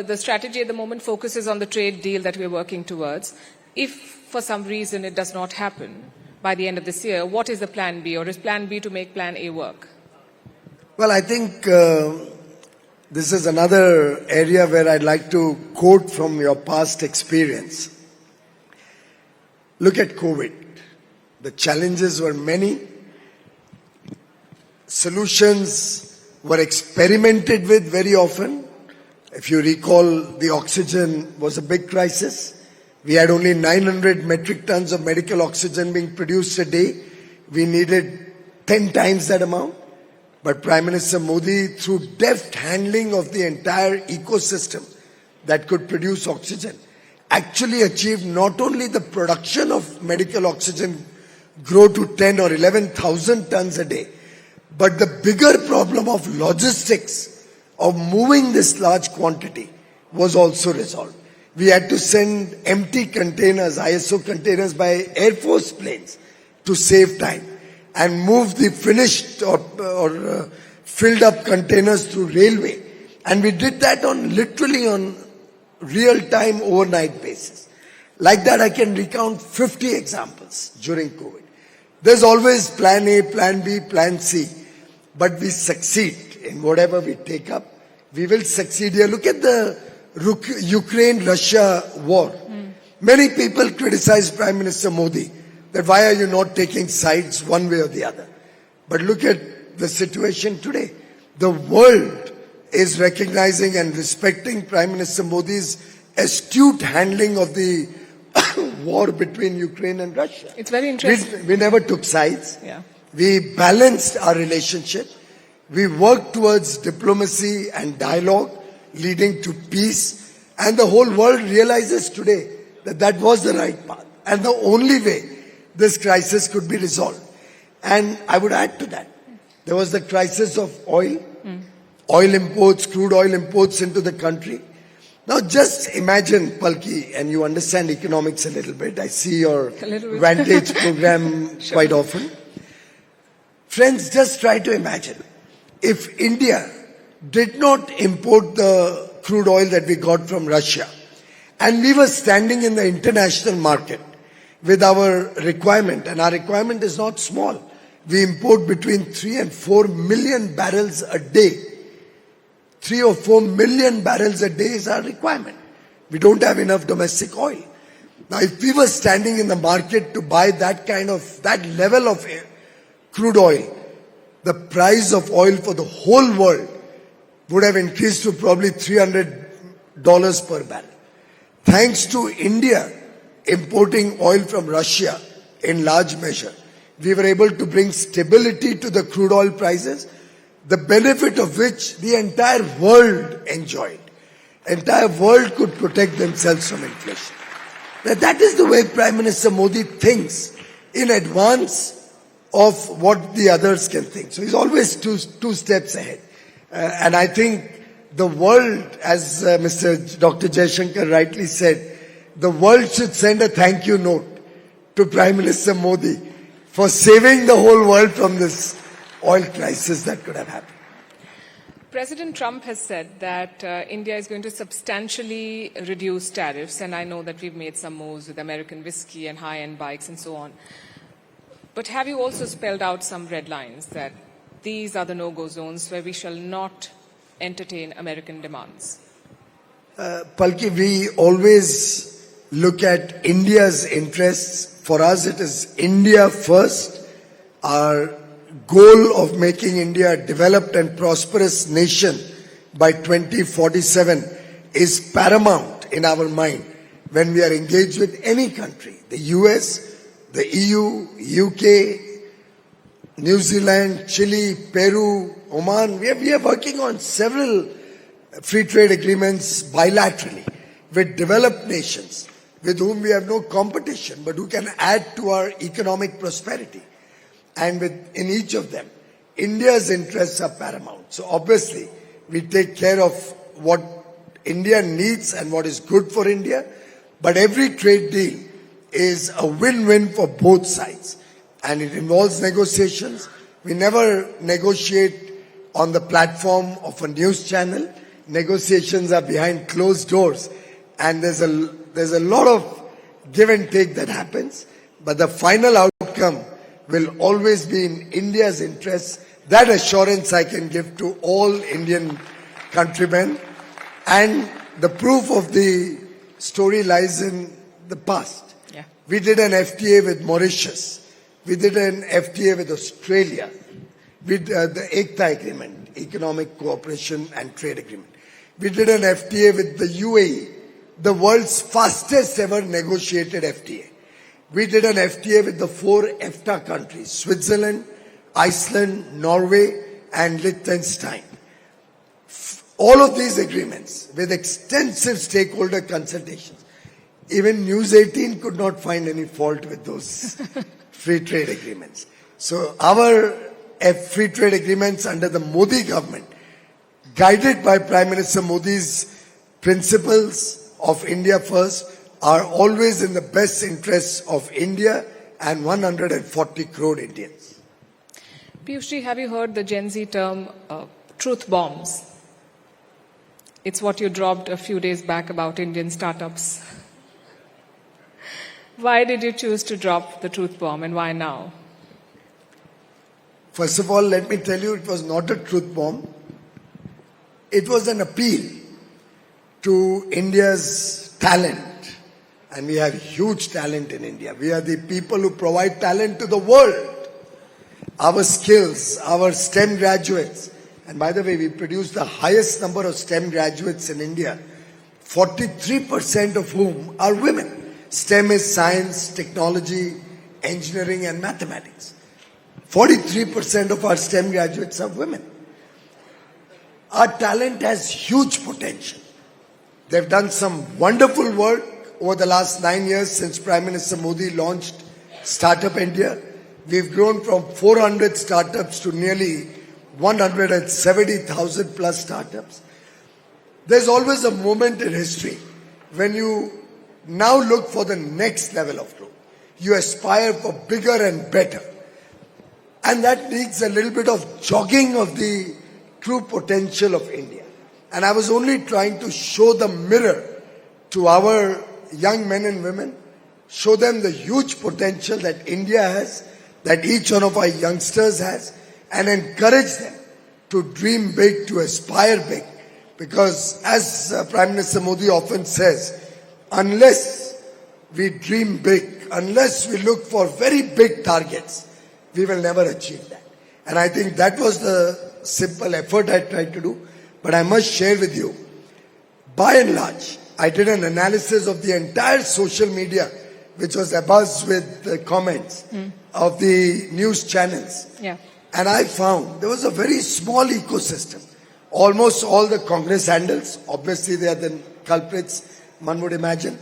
the strategy at the moment focuses on the trade deal that we're working towards. If for some reason it does not happen by the end of this year, what is the plan B, or is plan B to make plan A work? Well, I think this is another area where I'd like to quote from your past experience. Look at COVID. The challenges were many. Solutions were experimented with very often. If you recall, the oxygen was a big crisis. We had only 900 metric tons of medical oxygen being produced a day. We needed 10 times that amount. But Prime Minister Modi, through deft handling of the entire ecosystem that could produce oxygen, actually achieved not only the production of medical oxygen grow to 10 or 11,000 tons a day, but the bigger problem of logistics, of moving this large quantity, was also resolved. We had to send empty containers, ISO containers, by Air Force planes to save time, and move the finished or filled up containers through railway. And we did that literally on real-time overnight basis. Like that, I can recount 50 examples during COVID. There's always plan A, plan B, plan C. But we succeed in whatever we take up. We will succeed here. Look at the Ukraine-Russia war. Many people criticize Prime Minister Modi that why are you not taking sides one way or the other. But look at the situation today. The world is recognizing and respecting Prime Minister Modi's astute handling of the war between Ukraine and Russia. It's very interesting. We never took sides. Yeah. We balanced our relationship. We worked towards diplomacy and dialogue leading to peace. And the whole world realizes today that that was the right path and the only way this crisis could be resolved. And I would add to that, there was the crisis of oil, oil imports, crude oil imports into the country. Now just imagine, Palki, and you understand economics a little bit. I see your Vantage program quite often. Friends, just try to imagine if India did not import the crude oil that we got from Russia, and we were standing in the international market with our requirement, and our requirement is not small. We import between 3 and 4 million barrels a day. 3 or 4 million barrels a day is our requirement. We don't have enough domestic oil. Now, if we were standing in the market to buy that level of crude oil, the price of oil for the whole world would have increased to probably $300 per barrel. Thanks to India importing oil from Russia in large measure, we were able to bring stability to the crude oil prices, the benefit of which the entire world enjoyed. Entire world could protect themselves from inflation. Now, that is the way Prime Minister Modi thinks in advance of what the others can think. So he's always two steps ahead. And I think the world, as Dr. Jaishankar rightly said, the world should send a thank you note to Prime Minister Modi for saving the whole world from this oil crisis that could have happened. President Trump has said that India is going to substantially reduce tariffs, and I know that we've made some moves with American whiskey and high-end bikes and so on. But have you also spelled out some red lines that these are the no-go zones where we shall not entertain American demands? Palki, we always look at India's interests. For us, it is India first. Our goal of making India a developed and prosperous nation by 2047 is paramount in our mind when we are engaged with any country. The US, the EU, UK, New Zealand, Chile, Peru, Oman. We are working on several free trade agreements bilaterally with developed nations with whom we have no competition but who can add to our economic prosperity. And in each of them, India's interests are paramount. So obviously, we take care of what India needs and what is good for India. But every trade deal is a win-win for both sides. And it involves negotiations. We never negotiate on the platform of a news channel. negotiations are behind closed doors, and there's a lot of give and take that happens, but the final outcome will always be in India's interest. That assurance I can give to all Indian countrymen, and the proof of the story lies in the past. Yeah. We did an FTA with Mauritius. We did an FTA with Australia. We did the ECTA agreement, Economic Cooperation and Trade Agreement. We did an FTA with the UAE, the world's fastest ever negotiated FTA. We did an FTA with the 4 EFTA countries, Switzerland, Iceland, Norway, and Liechtenstein. All of these agreements with extensive stakeholder consultations. Even News 18 could not find any fault with those free trade agreements. So our free trade agreements under the Modi government, guided by Prime Minister Modi's principles of India first, are always in the best interests of India and 140 crore Indians. Piyush, have you heard the Gen Z term truth bombs? It's what you dropped a few days back about Indian startups. Why did you choose to drop the truth bomb, and why now? First of all, let me tell you, it was not a truth bomb. It was an appeal to India's talent. And we have huge talent in India. We are the people who provide talent to the world. Our skills, our STEM graduates. And by the way, we produce the highest number of STEM graduates in India, 43% of whom are women. STEM is science, technology, engineering, and mathematics. 43% of our STEM graduates are women. Our talent has huge potential. They've done some wonderful work over the last 9 years since Prime Minister Modi launched Startup India. We've grown from 400 startups to nearly 170,000 plus startups. There's always a moment in history when you now look for the next level of growth. You aspire for bigger and better. And that needs a little bit of jogging of the true potential of India. And I was only trying to show the mirror to our young men and women, show them the huge potential that India has, that each one of our youngsters has, and encourage them to dream big, to aspire big. Because as Prime Minister Modi often says, unless we dream big, unless we look for very big targets, we will never achieve that. And I think that was the simple effort I tried to do. But I must share with you, by and large, I did an analysis of the entire social media, which was abuzz with the comments of the news channels. Yeah. And I found there was a very small ecosystem. Almost all the Congress handles, obviously they are the culprits, one would imagine.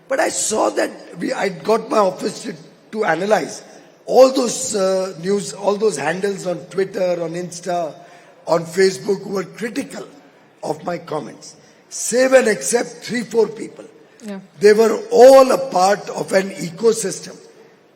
But I saw that I got my office to analyze all those news, all those handles on Twitter, on Insta, on Facebook who were critical of my comments. Save and except 3-4 people. Yeah. They were all a part of an ecosystem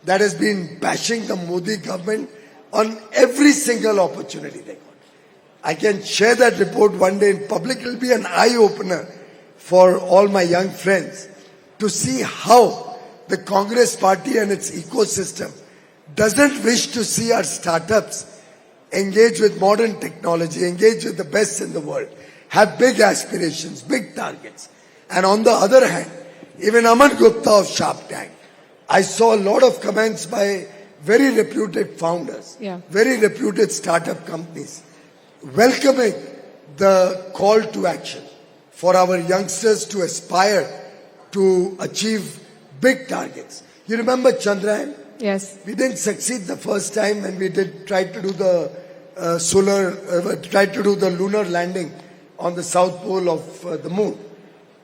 that has been bashing the Modi government on every single opportunity they got. I can share that report one day in public. It will be an eye-opener for all my young friends to see how the Congress party and its ecosystem doesn't wish to see our startups engage with modern technology, engage with the best in the world, have big aspirations, big targets. And on the other hand, even Aman Gupta of Shark Tank, I saw a lot of comments by very reputed founders, very reputed startup companies, welcoming the call to action for our youngsters to aspire to achieve big targets. You remember Chandrayaan? Yes. We didn't succeed the first time when we tried to do the lunar landing on the south pole of the moon.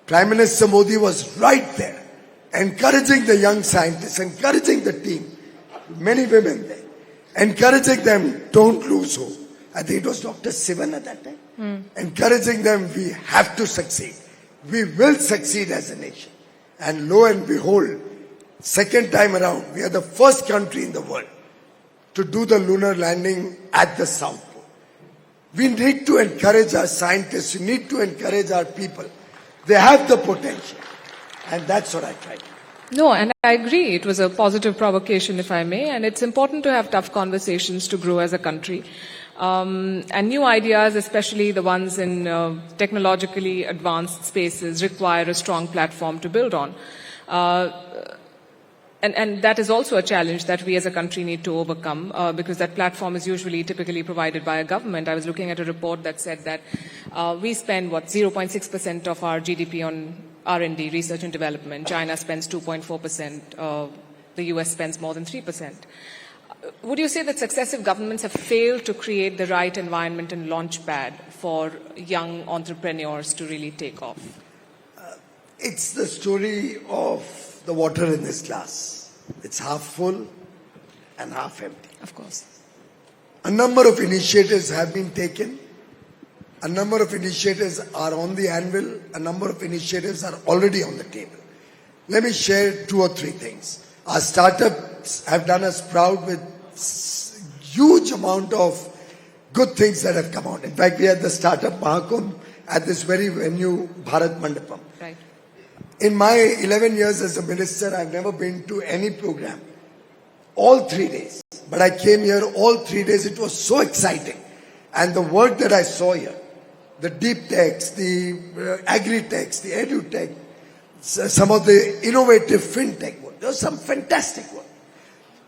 Prime Minister Modi was right there, encouraging the young scientists, encouraging the team, many women there, encouraging them, don't lose hope. I think it was Dr. Sivan at that time, encouraging them, we have to succeed. We will succeed as a nation. And lo and behold, second time around, we are the first country in the world to do the lunar landing at the South Pole. We need to encourage our scientists. We need to encourage our people. They have the potential. And that's what I tried. No, and I agree. It was a positive provocation, if I may, and it's important to have tough conversations to grow as a country. And new ideas, especially the ones in technologically advanced spaces, require a strong platform to build on. And that is also a challenge that we as a country need to overcome because that platform is usually typically provided by a government. I was looking at a report that said that we spend, 0.6% of our GDP on R&D, research and development. China spends 2.4%. The US spends more than 3%. Would you say that successive governments have failed to create the right environment and launch pad for young entrepreneurs to really take off? It's the story of the water in this glass. It's half full and half empty. Of course. A number of initiatives have been taken. A number of initiatives are on the anvil. A number of initiatives are already on the table. Let me share 2 or 3 things. Our startups have done us proud with huge amount of good things that have come out. In fact, we had the Startup Mahakumbh at this very venue, Bharat Mandapam. Right. In my 11 years as a minister, I've never been to any program. All 3 days. But I came here all 3 days. It was so exciting. And the work that I saw here, the deep techs, the agri-techs, the edu-tech, some of the innovative fintech work. There was some fantastic work.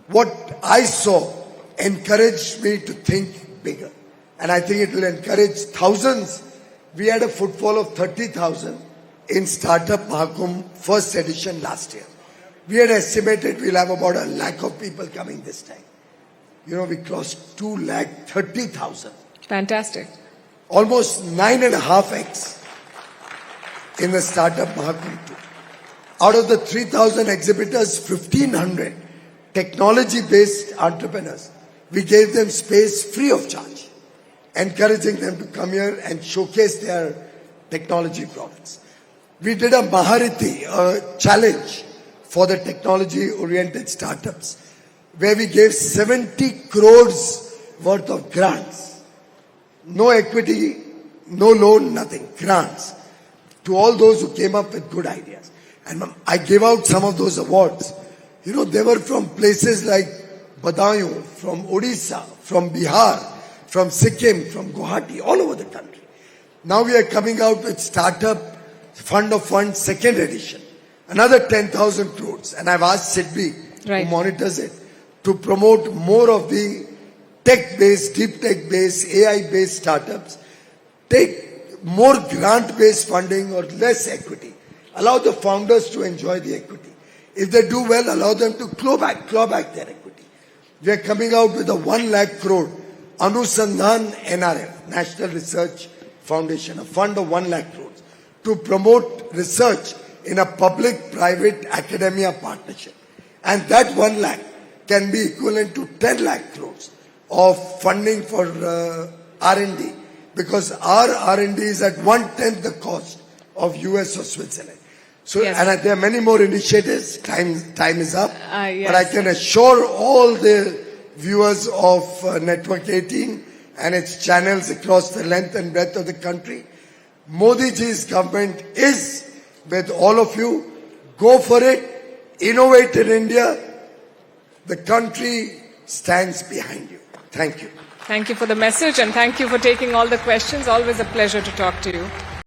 What I saw encouraged me to think bigger. And I think it will encourage thousands. We had a footfall of 30,000 in Startup Mahakumbh first edition last year. We had estimated we'll have about 1 lakh of people coming this time. We crossed 2,30,000. Fantastic. Almost 9.5x in the Startup Mahakumbh too. Out of the 3,000 exhibitors, 1,500 technology-based entrepreneurs. We gave them space free of charge, encouraging them to come here and showcase their technology products. We did a Mahariti, a challenge for the technology-oriented startups, where we gave 70 crores worth of grants. No equity, no loan, nothing. Grants to all those who came up with good ideas. And I gave out some of those awards. They were from places like Badaयूं, from Odisha, from Bihar, from Sikkim, from Guwahati, all over the country. Now we are coming out with Startup Fund of Funds second edition. Another 10,000 crores. And I've asked SIDBI, who monitors it, to promote more of the tech-based, deep tech-based, AI-based startups. Take more grant-based funding or less equity. Allow the founders to enjoy the equity. If they do well, allow them to claw back their equity. We are coming out with a 1 lakh crore Anusandhan NRF, National Research Foundation, a fund of 1 lakh crores to promote research in a public-private academia partnership. And that 1 lakh can be equivalent to 10 lakh crores of funding for R&D, because our R&D is at 1/10 the cost of US or Switzerland. So, and there are many more initiatives. Time is up. But I can assure all the viewers of Network 18 and its channels across the length and breadth of the country, Modi ji's government is with all of you. Go for it. Innovate in India. The country stands behind you. Thank you. Thank you for the message and thank you for taking all the questions. Always a pleasure to talk to you.